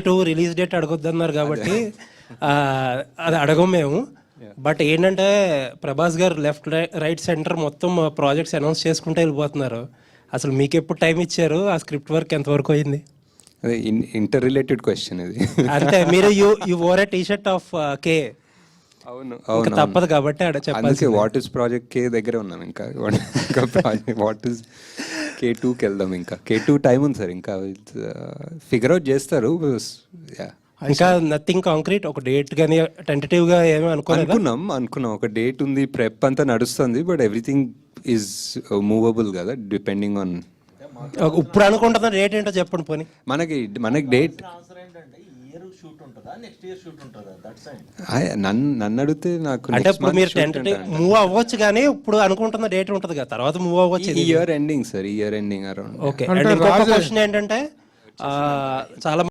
Two release date అడగొద్దన్నారు కాబట్టి అది అడగం మేము. బట్ ఏంటంటే ప్రభాస్ గారు లెఫ్ట్ రైట్ సెంటర్ మొత్తం ప్రాజెక్ట్స్ అనౌన్స్ చేసుకుంటూ వెళ్ళిపోతున్నారు. అసలు మీకు ఎప్పుడు టైం ఇచ్చారు? ఆ స్క్రిప్ట్ వర్క్ ఎంతవరకు అయింది? అదే ఇంటర్ రిలేటెడ్ క్వశ్చన్ ఇది. అంటే మీరు you wore a T shirt of K. అవును ఇంకా తప్పదు కాబట్టి అక్కడ చెప్పాలి. వాట్ ఇస్ ప్రాజెక్ట్ కే దగ్గర ఉన్నాం. ఇంకా వాట్ ఇస్ K2కి వెళ్దాం. ఇంకా K2 టైం ఉంది సార్. ఇంకా ఫిగర్ అవుట్ చేస్తారు. ఇంకా నథింగ్ కాంక్రీట్, ఒక డేట్ కానీ టెంటేటివ్ గా ఏమీ అనుకున్నాం ఒక డేట్ ఉంది, ప్రెప్ అంతా నడుస్తుంది. బట్ ఎవ్రీథింగ్ ఈజ్ మూవబుల్ కదా, డిపెండింగ్ ఆన్. ఇప్పుడు అనుకుంటున్న డేట్ ఏంటో చెప్పండి పోనీ. మనకి డేట్ నన్ను అడిగితే నాకు అంటే ఇప్పుడు మీరు టెంటేటివ్ మూవ్ అవ్వచ్చు కానీ ఇప్పుడు అనుకుంటున్న డేట్ ఉంటుంది కదా, తర్వాత మూవ్ అవ్వచ్చు. Year ending sir, year ending around. Okay. And ఇంకొక క్వశ్చన్ ఏంటంటే చాలా